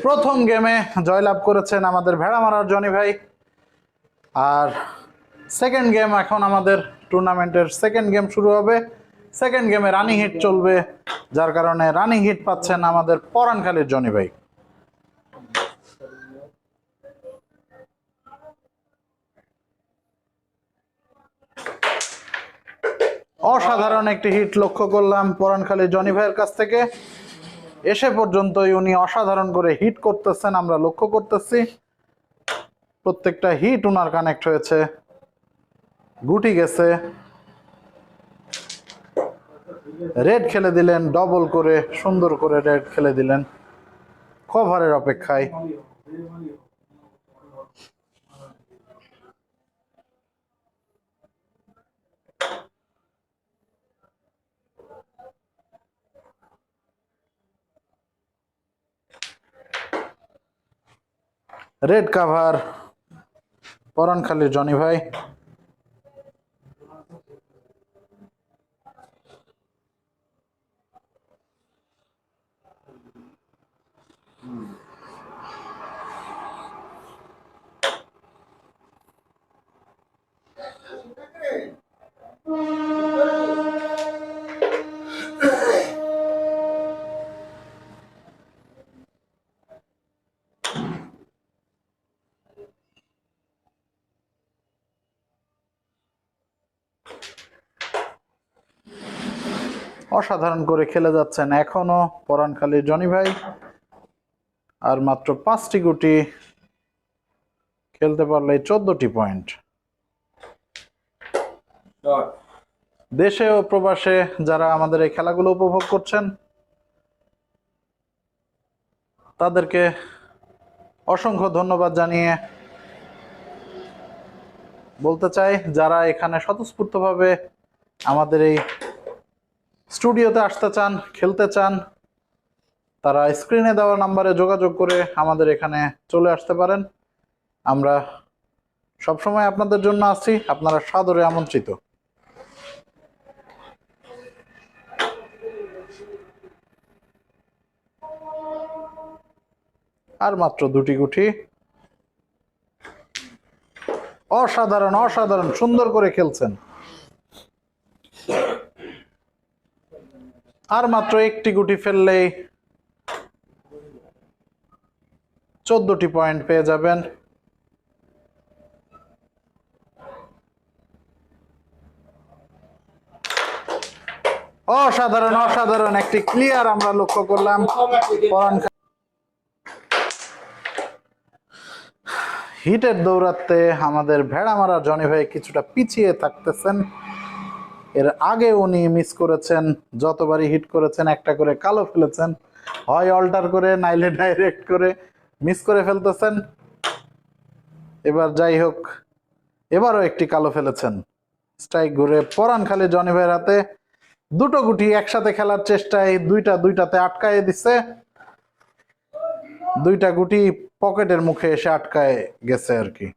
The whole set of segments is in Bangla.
প্রথম গেমে জয়লাভ করেছেন আমাদের ভেড়া মারার জনি ভাই। আর সেকেন্ড গেম এখন আমাদের টুর্নামেন্টের সেকেন্ড গেম শুরু হবে। সেকেন্ড গেমে রানিং হিট চলবে, যার কারণে রানিং হিট পাচ্ছেন আমাদের পরানখালীর জনি ভাই। অসাধারণ একটি হিট লক্ষ্য করলাম পরানখালীর জনি ভাইয়ের কাছ থেকে। এসে পর্যন্তই উনি অসাধারণ করে হিট করতেছেন, আমরা লক্ষ্য করতেছি। প্রত্যেকটা হিট উনার কানেক্ট হয়েছে, গুটি গেছে। রেড খেলে দিলেন ডবল করে, সুন্দর করে রেড খেলে দিলেন কভারের অপেক্ষায়। রেড কাভার পরানখালীর জনি ভাই। অসাধারণ করে খেলে যাচ্ছেন এখনো পরানখালীর জনি ভাই। আর মাত্র 5টি গুটি খেলতে পারলে 14টি পয়েন্ট। দেশে ও প্রবাসে যারা আমাদের এই খেলাগুলো উপভোগ করছেন তাদেরকে অসংখ্য ধন্যবাদ জানিয়ে বলতে চাই, যারা এখানে স্বতঃস্ফূর্তভাবে আমাদের এই স্টুডিওতে আসতে চান, খেলতে চান, তারা স্ক্রিনে দেওয়া নাম্বারে যোগাযোগ করে আমাদের এখানে চলে আসতে পারেন। আমরা সবসময় আপনাদের জন্য আছি, আপনারা সাদরে আমন্ত্রিত। আর মাত্র 2টি গুটি। অসাধারণ অসাধারণ সুন্দর করে খেলছেন। আর মাত্র 1টি গুটি ফেললেই 14টি পয়েন্ট পেয়ে যাবেন। অসাধারণ অসাধারণ একটি ক্লিয়ার আমরা লক্ষ্য করলাম। হিটের দৌড়াতে আমাদের ভেড়া মারা জনি ভাই কিছুটা পিছিয়ে থাকতেছেন। এর আগে উনি মিস করেছেন, যতবারই হিট করেছেন একটা করে কালো ফেলেছেন, হয় অল্টার করে নাইলে ডাইরেক্ট করে মিস করে ফেলতেছেন। এবার যাই হোক, এবারও একটি কালো ফেলেছেন। স্ট্রাইক ঘুরে পরানখালী জনি ভাইয়ের হাতে। 2টো গুটি একসাথে খেলার চেষ্টায় দুইটাতে আটকায় দিচ্ছে। 2টা গুটি পকেটের মুখে এসে আটকায় গেছে আর কি।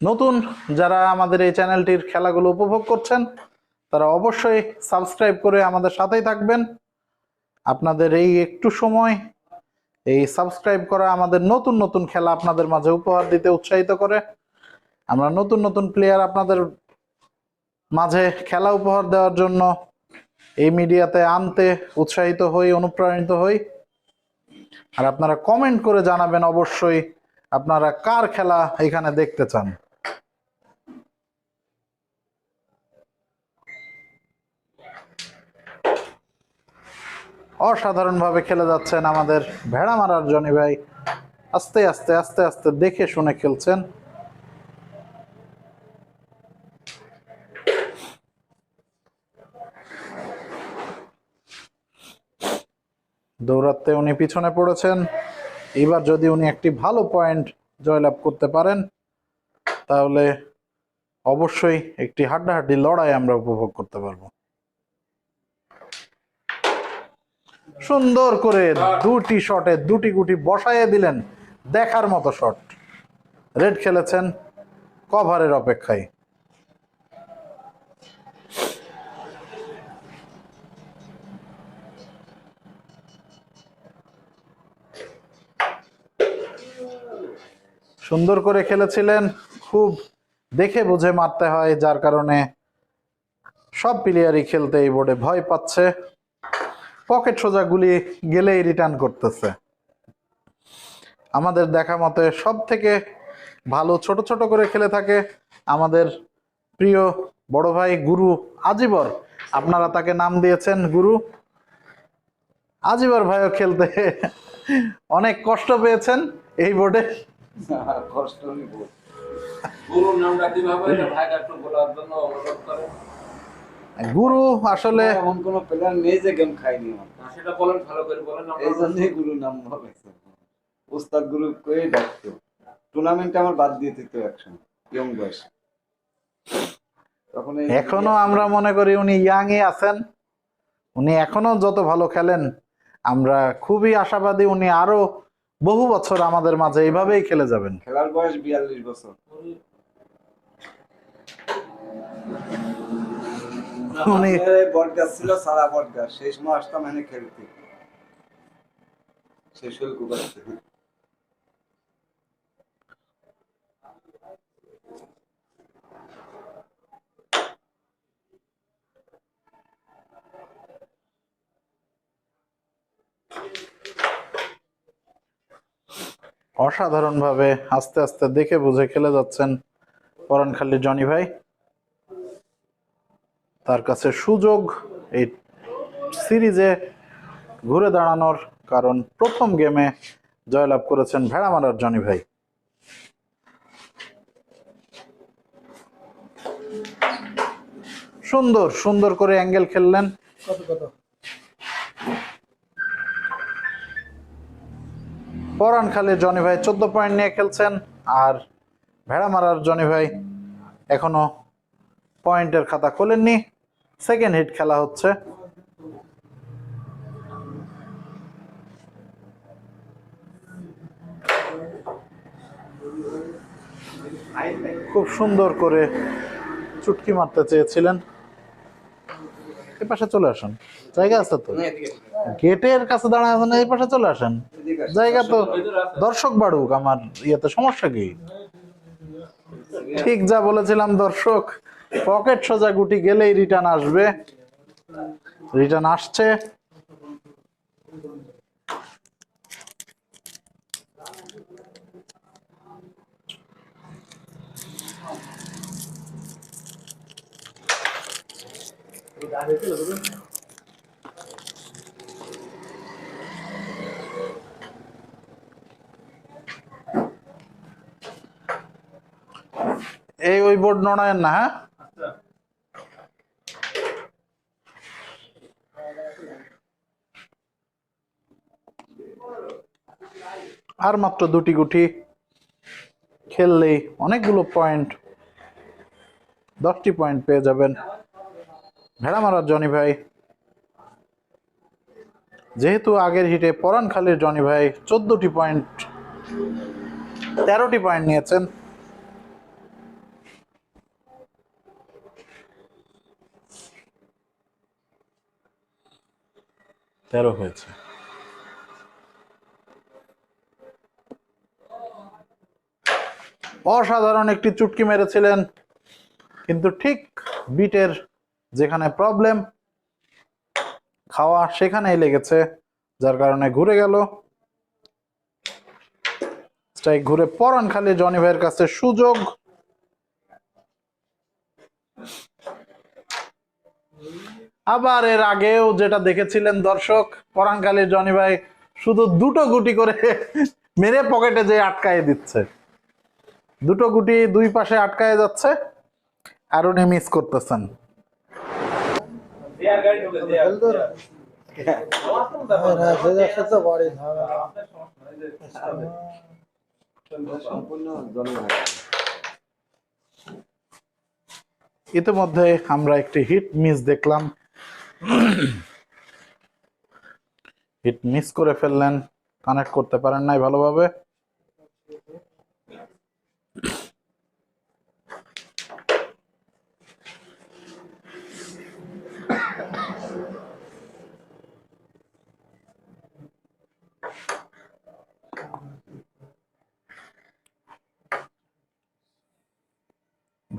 নতুন যারা আমাদের এই চ্যানেলটির খেলাগুলো উপভোগ করছেন তারা অবশ্যই সাবস্ক্রাইব করে আমাদের সাথেই থাকবেন। আপনাদের এই একটু সময়, এই সাবস্ক্রাইব করা আমাদের নতুন নতুন খেলা আপনাদের মাঝে উপহার দিতে উৎসাহিত করে। আমরা নতুন নতুন প্লেয়ার আপনাদের মাঝে খেলা উপহার দেওয়ার জন্য এই মিডিয়াতে আনতে উৎসাহিত হই, অনুপ্রাণিত হই। আর আপনারা কমেন্ট করে জানাবেন অবশ্যই আপনারা কার খেলা এখানে দেখতে চান। অসাধারণভাবে খেলে যাচ্ছেন আমাদের ভেড়া মারার জনি ভাই। আস্তে আস্তে আস্তে আস্তে দেখে শুনে খেলছেন। দৌড়াতে উনি পিছনে পড়েছেন। এবার যদি উনি একটি ভালো পয়েন্ট জয়লাভ করতে পারেন তাহলে অবশ্যই একটি হাড্ডাহাড্ডি লড়াই আমরা উপভোগ করতে পারবো। সুন্দর করে 2টি শটে 2টি গুটি বসাইয়ে দিলেন, দেখার মতো শট। রেড খেলেছেন কভারের অপেক্ষায়। সুন্দর করে খেলেছিলেন, খুব দেখে বুঝে মারতে হয়, যার কারণে সব প্লেয়ারই খেলতে এই বোর্ডে ভয় পাচ্ছে। পকেট সোজা গুলি গেলেই রিটার্ন করতেছে। আমাদের দেখা মতে সব থেকে ভালো ছোট ছোট করে খেলে থাকে আমাদের প্রিয় বড় ভাই গুরু আজিবর। আপনারা তাকে নাম দিয়েছেন গুরু। আজিবর ভাইও খেলতে অনেক কষ্ট পেয়েছেন এই বোর্ডে। কষ্ট নিব গুরুর নামটা কিভাবে এটা ভাইটা একটু বলার জন্য অনুরোধ করেন। গুরু আসলে এমন কোন প্লেয়ার নেই যে গেম খায়নি আমার, সেটা বলেন, ভালো করে বলেন। এই জন্যই গুরু নাম বলেছে, ওস্তাদ গুরু কয়ে ডাকতো। টুর্নামেন্টে আমার বাদ দিয়ে দিত একসময় ইয়ং বয়সে। তখন এখনো আমরা মনে করি উনি ইয়াংই আছেন। উনি এখনো যত ভালো খেলেন আমরা খুবই আশাবাদী উনি আরো বহু বছর আমাদের মাঝে এইভাবেই খেলে যাবেন। খেলার বয়স 42 বছর। উনি বটগাছ ছিল, সারা বটগাছ, সেই সময় আসতাম এনে খেলতে, সেই শুল্ক করতে। অসাধারণভাবে আস্তে আস্তে দেখে বুঝে খেলে যাচ্ছেন পরানখালী জনি ভাই। তার কাছে সুযোগ এই সিরিজে ঘুরে দাঁড়ানোর, কারণ প্রথম গেমে জয়লাভ করেছেন ভেড়ামারার জনি ভাই। সুন্দর সুন্দর করে অ্যাঙ্গেল খেললেন। পরানখালীর জনি ভাই 14 পয়েন্ট নিয়ে খেলছেন, আর ভেড়ামারার জনি ভাই এখনো পয়েন্টের খাতা খোলেননি। সেকেন্ড হিট খেলা হচ্ছে। খুব সুন্দর করে চুটকি মারতে চেয়েছিলেন। এই পাশে চলে আসেন, জায়গা আছে তো, গেটের কাছে দাঁড়ায় আছেন, এই পাশে চলে আসেন, জায়গা তো, দর্শক বাড়ুক, আমার ইয়েতে সমস্যা কি? ঠিক যা বলেছিলাম দর্শক, পকেট সোজা গুটি গেলেই রিটার্ন আসবে, রিটার্ন আসছে। এই ওই বোর্ড নড়ায়েন না, হ্যাঁ। আর মাত্র দুটি গুটি খেললেই অনেকগুলো পয়েন্ট, 10টি পয়েন্ট পেয়ে যাবেন ভেড়ামারার জনি ভাই। যেহেতু আগের হিটে পরানখালীর জনি ভাই 14টি পয়েন্ট, 13টি পয়েন্ট নিয়েছেন। তেরো হয়েছে। অসাধারণ একটি চুটকি মেরেছিলেন, কিন্তু ঠিক বিটের যেখানে প্রবলেম খাওয়া সেখানেই লেগেছে, যার কারণে ঘুরে গেল। স্ট্রাইক ঘুরে পরানখালী জনি ভাইয়ের কাছে সুযোগ। আবার এর আগেও যেটা দেখেছিলেন দর্শক, পরানখালী জনি ভাই শুধু দুটো গুটি করে মেরে পকেটে যে আটকায় দিচ্ছে, দুটো গুটি দুই পাশে আটকায় যাচ্ছে, আর উনি মিস করতেছেন। ইতিমধ্যে আমরা একটি হিট মিস দেখলাম, হিট মিস করে ফেললেন, কানেক্ট করতে পারেন নাই ভালোভাবে।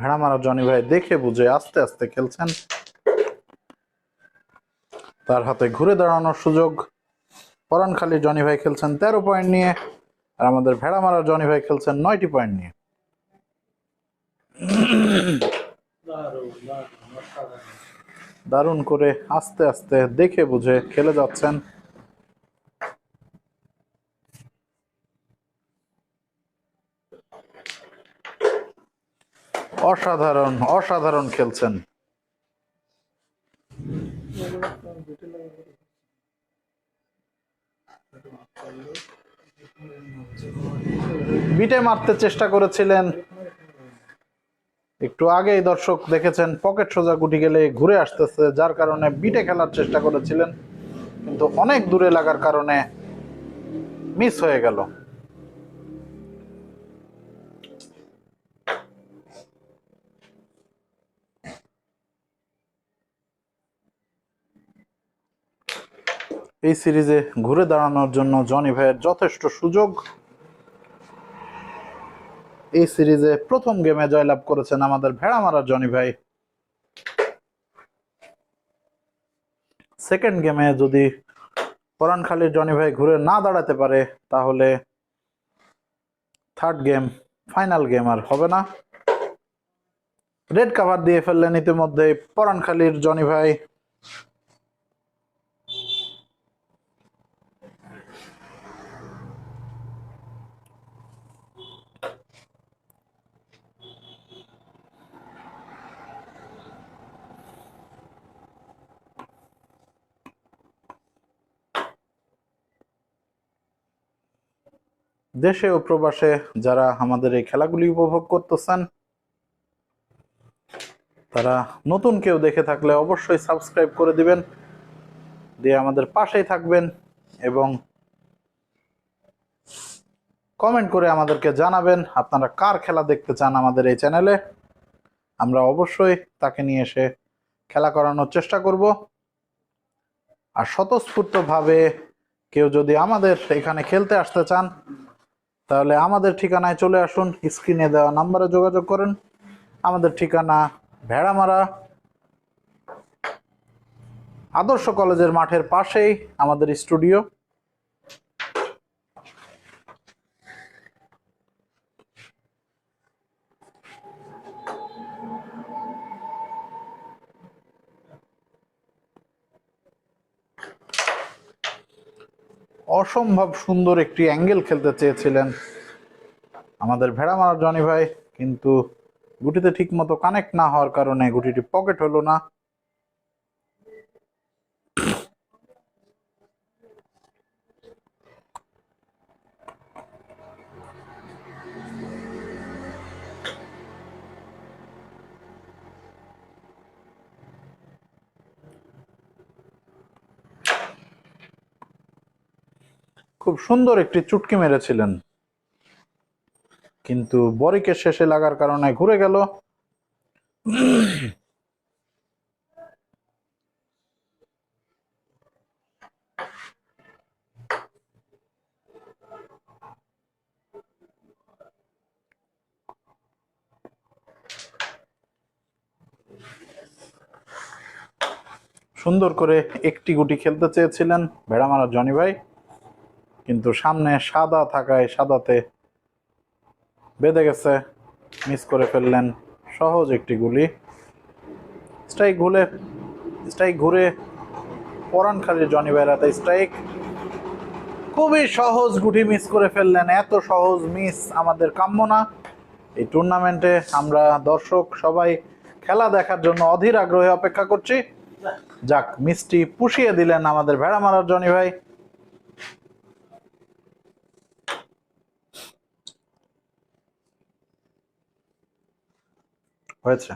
ভেড়া মারা জনি ভাই দেখে বুঝে আস্তে আস্তে খেলছেন। তার হাতে ঘুরে দাঁড়ানোর সুযোগ। পরানখালী জনি ভাই খেলছেন 13 পয়েন্ট নিয়ে, আর আমাদের ভেড়া মারা জনি ভাই খেলছেন 9টি পয়েন্ট নিয়ে। দারুণ করে আস্তে আস্তে দেখে বুঝে খেলে যাচ্ছেন। অসাধারণ অসাধারণ খেলছেন। বিটে মারতে চেষ্টা করেছিলেন, একটু আগেই দর্শক দেখেছেন পকেট সোজা গুটি গেলে ঘুরে আসতেছে, যার কারণে বিটে খেলার চেষ্টা করেছিলেন, কিন্তু অনেক দূরে লাগার কারণে মিস হয়ে গেল। এই সিরিজে ঘুরে দাঁড়ানোর জন্য জনি ভাইয়ের যথেষ্ট সুযোগ। এই সিরিজে প্রথম গেমে জয়লাভ করেছেন আমাদের ভেড়া মারা জনি ভাই। সেকেন্ড গেমে যদি পরানখালীর জনি ভাই ঘুরে না দাঁড়াতে পারে, তাহলে থার্ড গেম ফাইনাল গেম আর হবে না। রেড কাভার দিয়ে ফেললেন ইতিমধ্যে পরানখালীর জনি ভাই। দেশে ও প্রবাসে যারা আমাদের এই খেলাগুলি উপভোগ করতেছেন, তারা নতুন কেউ দেখে থাকলে অবশ্যই সাবস্ক্রাইব করে দিবেন, দিয়ে আমাদের পাশেই থাকবেন এবং কমেন্ট করে আমাদেরকে জানাবেন আপনারা কার খেলা দেখতে চান আমাদের এই চ্যানেলে। আমরা অবশ্যই তাকে নিয়ে এসে খেলা করানোর চেষ্টা করব। আর স্বতঃস্ফূর্তভাবে কেউ যদি আমাদের এখানে খেলতে আসতে চান, তাহলে আমাদের ঠিকানায় চলে আসুন, স্ক্রিনে দেওয়া নাম্বারে যোগাযোগ করেন। আমাদের ঠিকানা ভেড়ামারা আদর্শ কলেজের মাঠের পাশেই আমাদের স্টুডিও। অসম্ভব সুন্দর একটি অ্যাঙ্গেল খেলতে চেয়েছিলেন আমাদের ভেড়া মারা জনি ভাই, কিন্তু গুটিতে ঠিক মতো কানেক্ট না হওয়ার কারণে গুটিটি পকেট হলো না। খুব সুন্দর একটি চুটকি মেরেছিলেন, কিন্তু বরিকের শেষে লাগার কারণে ঘুরে গেল। সুন্দর করে একটি গুটি খেলতে চেয়েছিলেন ভেড়ামারা জনি ভাই, কিন্তু সামনে সাদা থাকায় সাদাতে বেঁধে গেছে, মিস করে ফেললেন সহজ একটি গুলি। স্ট্রাইক ঘুরে পরানখালীর জনি ভাইয়ের হাতে স্ট্রাইক। খুবই সহজ গুটি মিস করে ফেললেন, এত সহজ মিস আমাদের কাম্য না। এই টুর্নামেন্টে আমরা দর্শক সবাই খেলা দেখার জন্য অধীর আগ্রহে অপেক্ষা করছি। যাক, মিসটি পুষিয়ে দিলেন আমাদের ভেড়া মারার জনি ভাই। হয়েছে।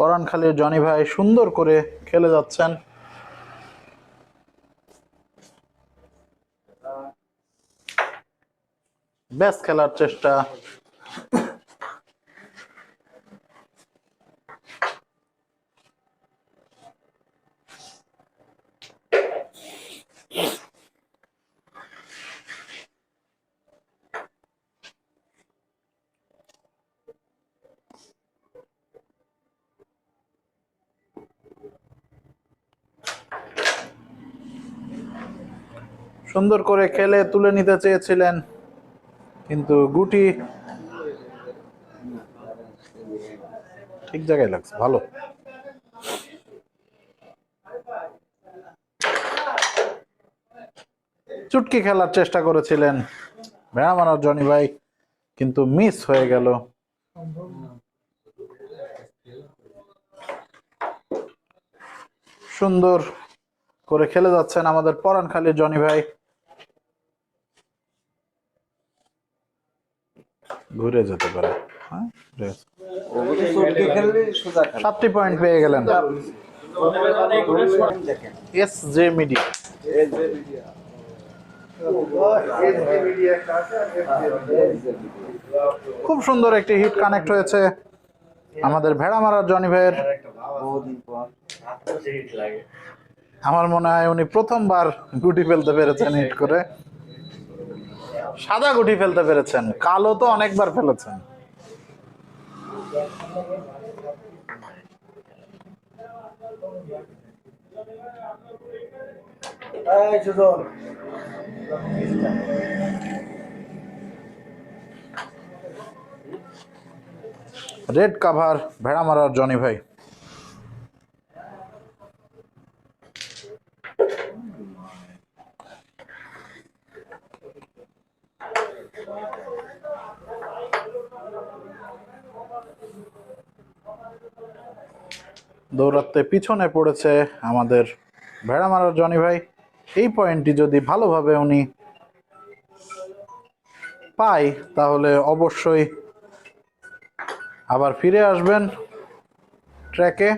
পরানখালীর জনি ভাই সুন্দর করে খেলে যাচ্ছেন। বেশ খেলার চেষ্টা। সুন্দর করে খেলে তুলে নিতে চেয়েছিলেন, কিন্তু গুটি ঠিক জায়গায় লাগছে, ভালো। চুটকি খেলার চেষ্টা করেছিলেন ভেড়া মারার জনি ভাই, কিন্তু মিস হয়ে গেল। সুন্দর করে খেলে যাচ্ছেন আমাদের পরানখালীর জনি ভাই। ঘুরে যেতে পারে। হ্যাঁ, 7টি পয়েন্ট পেয়ে গেলেন এস জে মিডিয়া। খুব সুন্দর একটি হিট কানেক্ট হয়েছে আমাদের ভেড়া মারার জনি ভাইয়ের। আমার মনে হয় উনি প্রথমবার গুটি ফেলতে পেরেছেন হিট করে। সাদা গুটি ফেলতে পেরেছেন, কালো তো অনেকবার ফেলেছেন। রেড কাভার ভেড়া মারার জনি ভাই। দৌড়াতে পিছনে পড়েছে আমাদের ভেড়া মারার জনি ভাই। এই পয়েন্টটি যদি ভালোভাবে উনি পায় তাহলে অবশ্যই আবার ফিরে আসবেন ট্র্যাকে।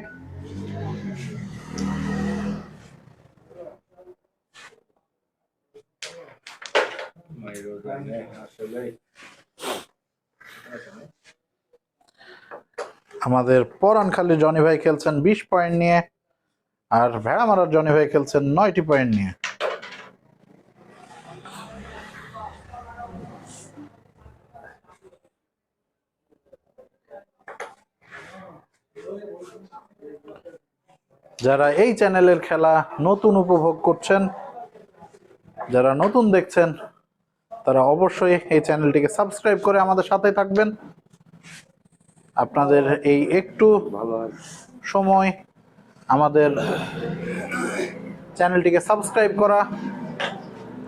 আমাদের পরানখালী জনি ভাই খেলছেন 20 পয়েন্ট নিয়ে, আর ভেড়া মারার জনি ভাই খেলছেন 9টি পয়েন্ট নিয়ে। যারা এই চ্যানেলের খেলা নতুন উপভোগ করছেন, যারা নতুন দেখছেন, তারা অবশ্যই এই চ্যানেলটিকে সাবস্ক্রাইব করে আমাদের সাথে থাকবেন। আপনাদের এই একটু সময় আমাদের চ্যানেলটিকে সাবস্ক্রাইব করা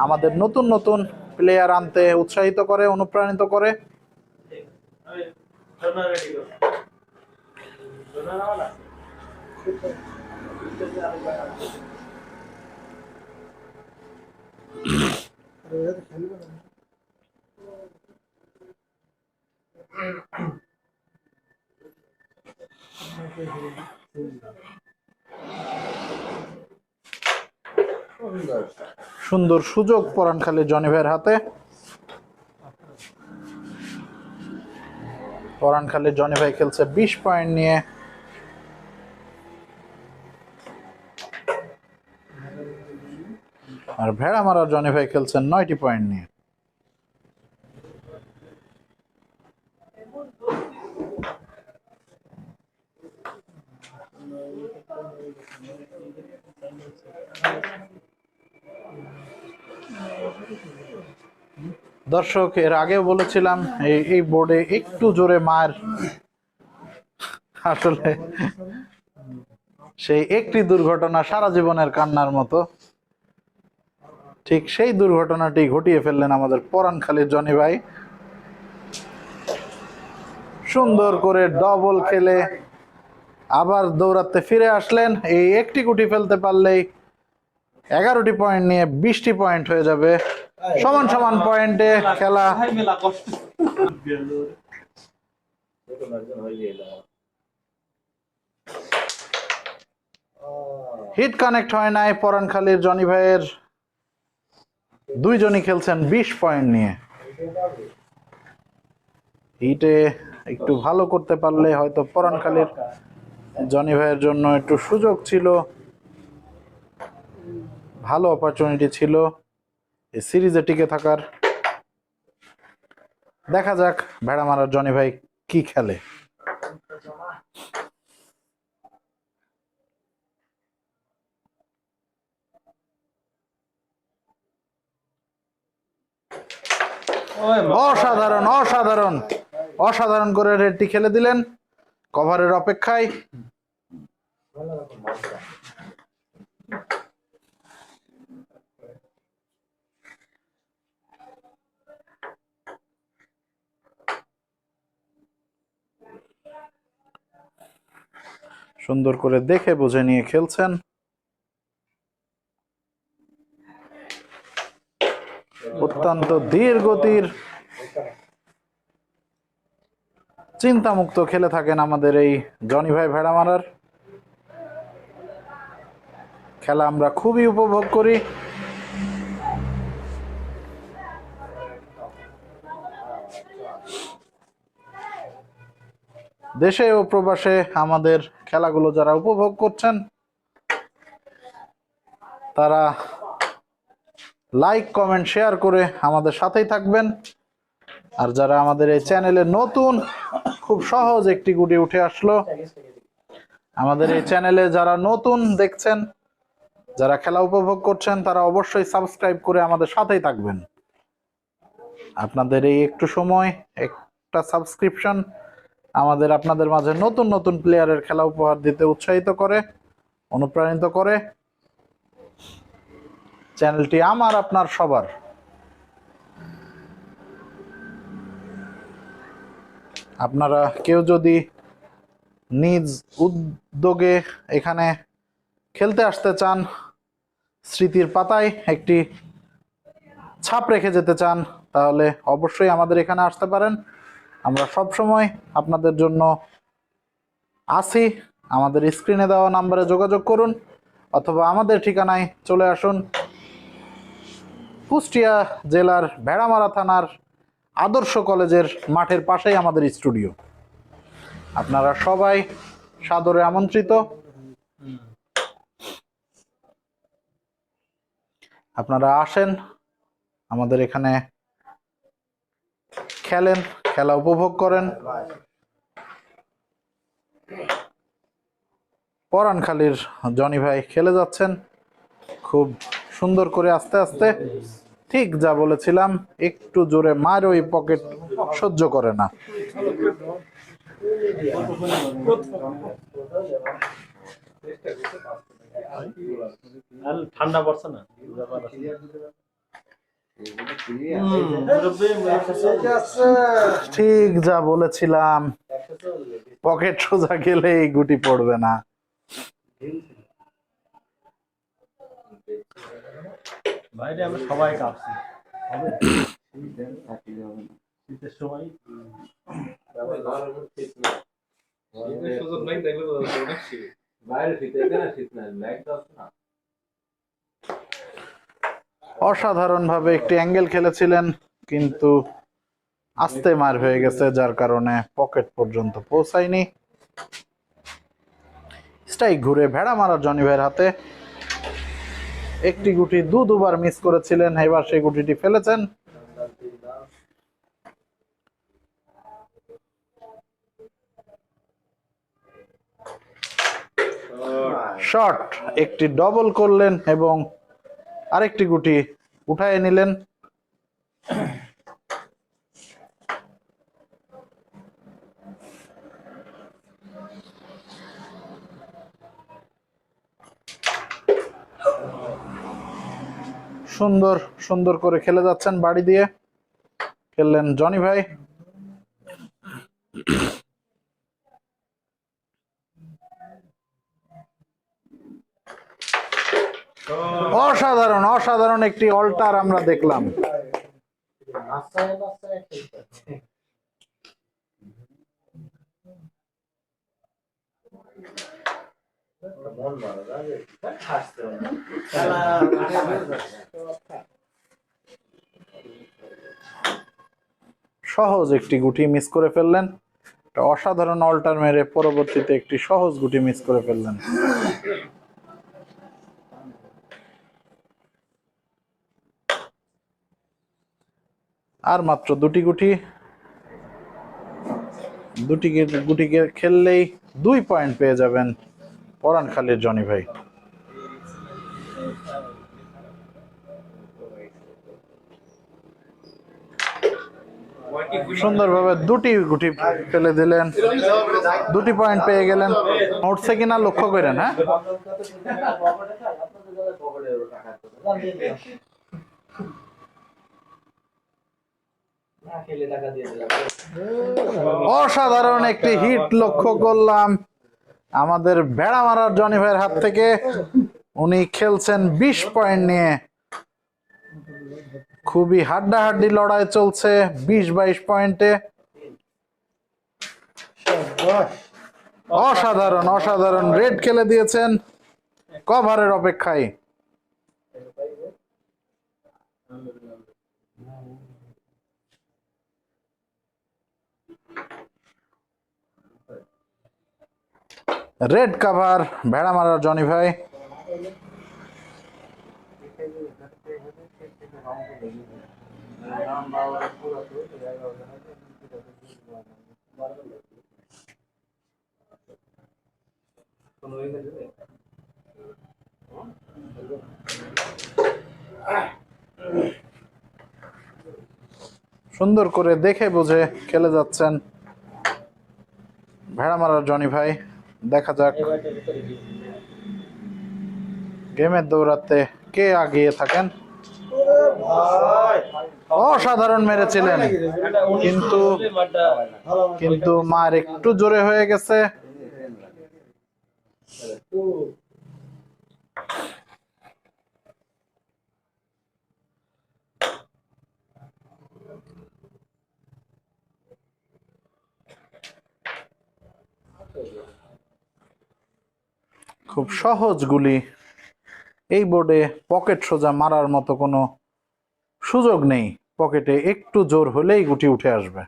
আমাদের নতুন নতুন প্লেয়ার আনতে উৎসাহিত করে, অনুপ্রাণিত করে। সুন্দর সুযোগ পরানখালীর জনি ভাইয়ের হাতে। পরানখালীর জনি ভাই খেলছে 20 পয়েন্ট নিয়ে। আর ভেড়া মারার জনি ভাই খেলছেন 9টি পয়েন্ট নিয়ে। দর্শক, এর আগেও বলেছিলাম এই বোর্ডে একটু জোরে মার, আসলে সেই একটি দুর্ঘটনা সারা জীবনের কান্নার মতো। ঠিক সেই দুর্ঘটনাটি ঘটিয়ে ফেললেন আমাদের পরানখালীর জনি ভাই। সুন্দর করে ডবল খেলে আবার দৌড়াতে ফিরে আসলেন। এই একটি গুটি ফেলতে পারলেই 11টি পয়েন্ট নিয়ে 20টি পয়েন্ট হয়ে যাবে। সমান সমান পয়েন্টে খেলা। হিট কানেক্ট হয় নাই। পরানখালীর জনি ভাইয়ের দুইজনই খেলছেন 20 পয়েন্ট নিয়ে। হিটে একটু ভালো করতে পারলে হয়তো পরানখালীর জনি ভাইয়ের জন্য একটু সুযোগ ছিল, ভালো অপরচুনিটি ছিল এই সিরিজে টিকে থাকার। দেখা যাক ভেড়া মারার জনি ভাই কি খেলে। অসাধারণ অসাধারণ অসাধারণ করে রেডটি খেলে দিলেন কভারের অপেক্ষায়। সুন্দর করে দেখে বুঝে নিয়ে খেলছেন। অত্যন্ত ধীর গতির চিন্তামুক্ত খেলে থাকেন আমাদের এই জনি ভাই ভেড়া মারার। খেলা আমরা খুবই উপভোগ করি। দেশে ও প্রবাসে আমাদের খেলাগুলো যারা উপভোগ করছেন তারা লাইক কমেন্ট শেয়ার করে আমাদের সাথেই থাকবেন। আর যারা আমাদের এই চ্যানেলে নতুন, খুব সহজ একটি গুটি উঠে আসলো। আমাদের এই চ্যানেলে যারা নতুন দেখছেন, যারা খেলা উপভোগ করছেন, তারা অবশ্যই সাবস্ক্রাইব করে আমাদের সাথেই থাকবেন। আপনাদের এই একটু সময়, একটা সাবস্ক্রিপশন আমাদের আপনাদের মাঝে নতুন নতুন প্লেয়ারের খেলা উপহার দিতে উৎসাহিত করে, অনুপ্রাণিত করে। চ্যানেলটি আমার আপনার সবার। আপনারা কেউ যদি নিজ উদ্যোগে এখানে খেলতে আসতে চান, স্মৃতির পাতায় একটি ছাপ রেখে যেতে চান, তাহলে অবশ্যই আমাদের এখানে আসতে পারেন। আমরা সব সময় আপনাদের জন্য আছি। আমাদের স্ক্রিনে দেওয়া নাম্বারে যোগাযোগ করুন অথবা আমাদের ঠিকানায় চলে আসুন। কুষ্টিয়া জেলার ভেড়ামারা থানার আদর্শ কলেজের মাঠের পাশেই আমাদের স্টুডিও। আপনারা সবাই সাদরে আমন্ত্রিত। আপনারা আসেন, আমাদের এখানে খেলেন, খেলা উপভোগ করেন। পরানখালীর জনি ভাই খেলে যাচ্ছেন খুব সুন্দর করে, আস্তে আস্তে। ঠিক যা বলেছিলাম, একটু জোরে মার ওই পকেট সহ্য করে না। ঠান্ডা পড়ছে না, ঠিক যা বলেছিলাম, পকেট সোজা গেলে এই গুটি পড়বে না। বাইরে আমরা সবাই কাঁপছি শীতের সময়। অসাধারণভাবে একটি অ্যাঙ্গেল খেলেছিলেন, কিন্তু আস্তে মার হয়ে গেছে, যার কারণে পকেট পর্যন্ত পৌঁছায়নি। স্ট্রাইক ঘুরে ভেড়া মারা জনি ভাইয়ের হাতে। একটি গুটি দুবার মিস করেছিলেন, এবার সেই গুটিটি ফেলেছেন। শট, একটি ডবল করলেন এবং আরেকটি গুটি উঠায় নিলেন। সুন্দর সুন্দর করে খেলে যাচ্ছেন, বাড়ি দিয়ে খেললেন জনি ভাই। অসাধারণ অসাধারণ একটি অল্টার আমরা দেখলাম। সহজ একটি গুটি মিস করে ফেললেন। একটা অসাধারণ অল্টার মেরে পরবর্তীতে একটি সহজ গুটি মিস করে ফেললেন। আর মাত্র দুটি গুটি, গুটিকে খেললেই 2 পয়েন্ট পেয়ে যাবেন পরানখালীর জনি ভাই। সুন্দরভাবে দুটি গুটি ফেলে দিলেন, 2টি পয়েন্ট পেয়ে গেলেন। উঠছে কিনা লক্ষ্য করেন। হ্যাঁ, অসাধারণ একটি হিট লক্ষ্য করলাম আমাদের ভেড়া মারার জনি ভাইয়ের হাত থেকে। উনি খেলছেন 20 পয়েন্ট নিয়ে। খুবই হাড্ডাহাড্ডি লড়াই চলছে 20-22 পয়েন্টে। অসাধারণ অসাধারণ রেড খেলে দিয়েছেন কভারের অপেক্ষায়। রেড কাভার ভেড়া মারার জনি ভাই। সুন্দর করে দেখে বুঝে খেলে যাচ্ছেন ভেড়া মারার জনি ভাই। দেখা যাক গেমের দৌড়াতে কে আগিয়ে থাকেন। অসাধারণ মেরেছিলেন, কিন্তু মার একটু জোরে হয়ে গেছে। খুব সহজ গুলি। এই বোর্ডে পকেট সোজা মারার মতো কোনো সুযোগ নেই। পকেটে একটু জোর হলেই গুটি উঠে আসবে।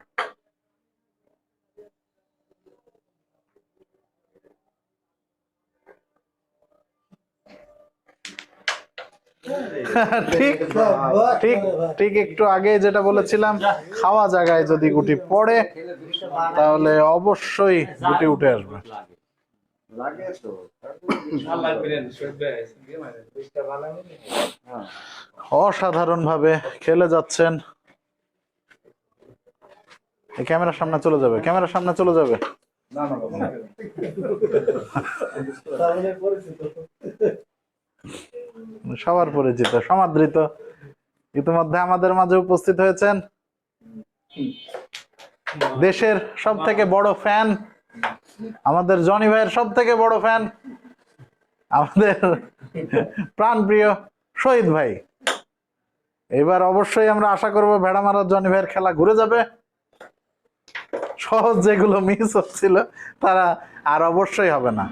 ঠিক ঠিক ঠিক একটু আগে যেটা বলেছিলাম, খাওয়া জায়গায় যদি গুটি পড়ে তাহলে অবশ্যই গুটি উঠে আসবে। অসাধারণ ভাবে খেলে যাচ্ছেন। ক্যামেরার সামনে চলে যাবে, ক্যামেরার সামনে চলে যাবে। সবার পরিচিত সমাদৃত ইতিমধ্যে আমাদের মাঝে উপস্থিত হয়েছেন দেশের সব থেকে বড় ফ্যান, আমাদের জনি ভাইয়ের সব থেকে বড় ফ্যান, আমাদের প্রাণপ্রিয় শহীদ ভাই। এবার অবশ্যই আমরা আশা করব ভেড়া মারার জনি ভাইয়ের খেলা ঘুরে যাবে। সহজ যেগুলো মিস হচ্ছিল তারা আর অবশ্যই হবে না।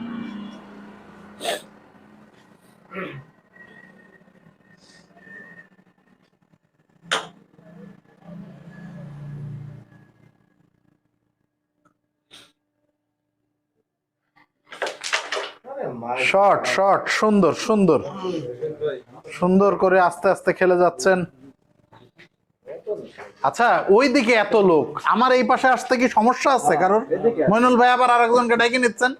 শট শট সুন্দর সুন্দর সুন্দর করে আস্তে আস্তে খেলে যাচ্ছেন। আচ্ছা, ওইদিকে এত লোক, আমার এই পাশে আসতে কি সমস্যা আছে কারণ? মইনুল ভাই আবার আরেকজনকে ডেকে নিচ্ছেন।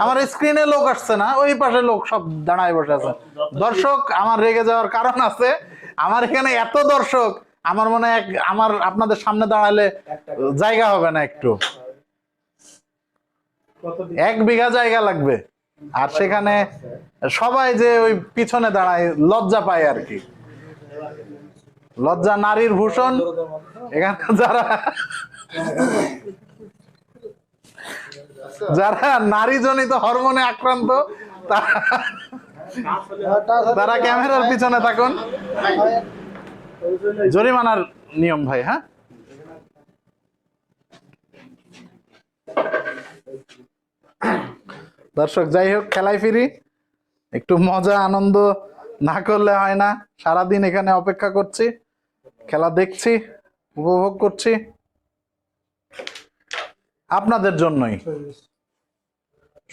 আমার স্ক্রিনে লোক আসছে না, ওই পাশে লোক সব দাঁড়ায় বসে আছে। দর্শক, আমার রেগে যাওয়ার কারণ আছে। আমার এখানে এত দর্শক, আমার মনে হয় আমার আপনাদের সামনে দাঁড়ালে জায়গা হবে না। একটু 1 বিঘা জায়গা লাগবে। আর সেখানে সবাই যে ওই পিছনে দাঁড়ায় লজ্জা পায় আর কি। লজ্জা নারীর ভূষণ। এখানে যারা নারী জনিত হরমোনে আক্রান্ত তারা ক্যামেরার পিছনে থাকুন। জরিমানার নিয়ম ভাই। হ্যাঁ, দর্শক যাই হোক, খেলায় ফিরি। একটু মজা আনন্দ না করলে হয় না। সারাদিন এখানে অপেক্ষা করছি, খেলা দেখছি, উপভোগ করছি আপনাদের জন্যই।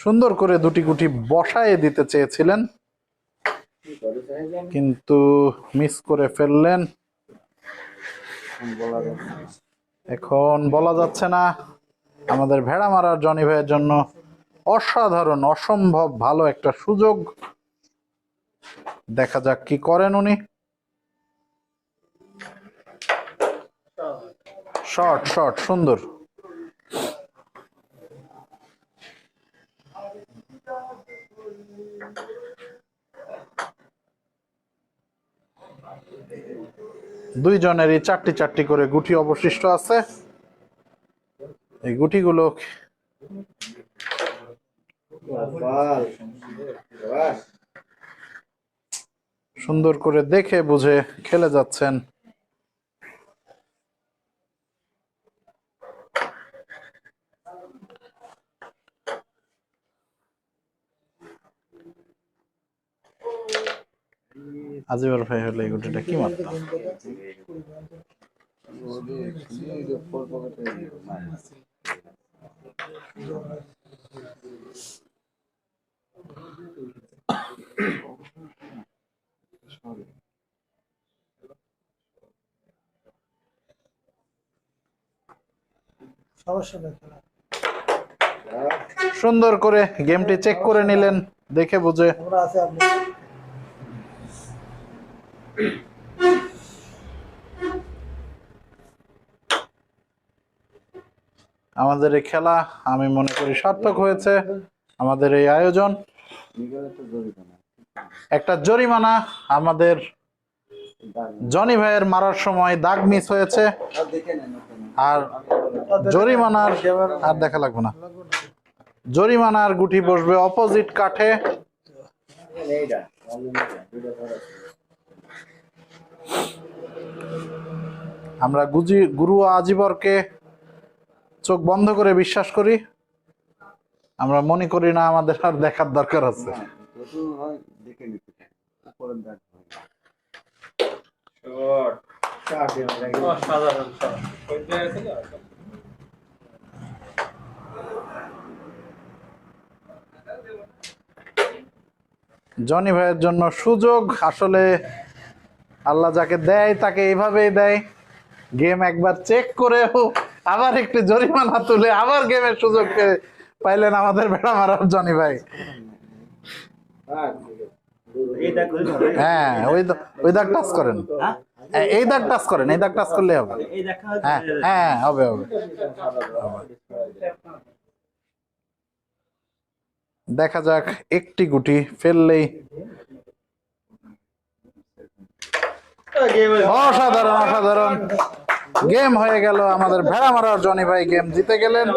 সুন্দর করে দুটি গুটি বসায় দিতে চেয়েছিলেন, কিন্তু মিস করে ফেললেন। এখন বলা যাচ্ছে না। আমাদের ভেড়া মারার জনি ভাইয়ের জন্য অসাধারণ, অসম্ভব ভালো একটা সুযোগ। দেখা যাক কি করেন উনি। শর্ট শর্ট, সুন্দর। দুইজনেরই চারটি চারটি করে গুটি অবশিষ্ট আছে। এই গুটিগুলো সুন্দর করে দেখে বুঝে খেলে যাচ্ছেন। আজিবর ভাই হলে এই গুটিটা কি মারত? সুন্দর করে গেমটি চেক করে নিলেন দেখে বুঝে। আমাদের এই খেলা আমি মনে করি সার্থক হয়েছে। আমাদের এই আয়োজন, একটা জরিমানা আমাদের জনি ভাইয়ের মারার সময় দাগ মিস হয়েছে, আর জরিমানার আর দেখা লাগবে না। জরিমানার গুটি বসবে অপোজিট কাঠে। আমরা গুরু আজিবরকে চোখ বন্ধ করে বিশ্বাস করি। আমরা মনে করি না আমাদের আর দেখার দরকার আছে। জনি ভাইয়ের জন্য সুযোগ, আসলে আল্লাহ যাকে দেয় তাকে এইভাবেই দেয়। গেম একবার চেক করেও আবার একটু জরিমানা তুলে আবার গেমের সুযোগ পাইলেন আমাদের ভেড়া মারার জনি ভাই। হ্যাঁ, ওই দাগ টাচ করেন, এই দাগ টাচ করেন, এই দাগ টাচ করলে হবে। হ্যাঁ হ্যাঁ, হবে হবে। দেখা যাক, একটি গুটি ফেললেই। অসাধারণ অসাধারণ গেম হয়ে গেল। আমাদের ভেড়া মারার জনি ভাই গেম জিতে গেলেন।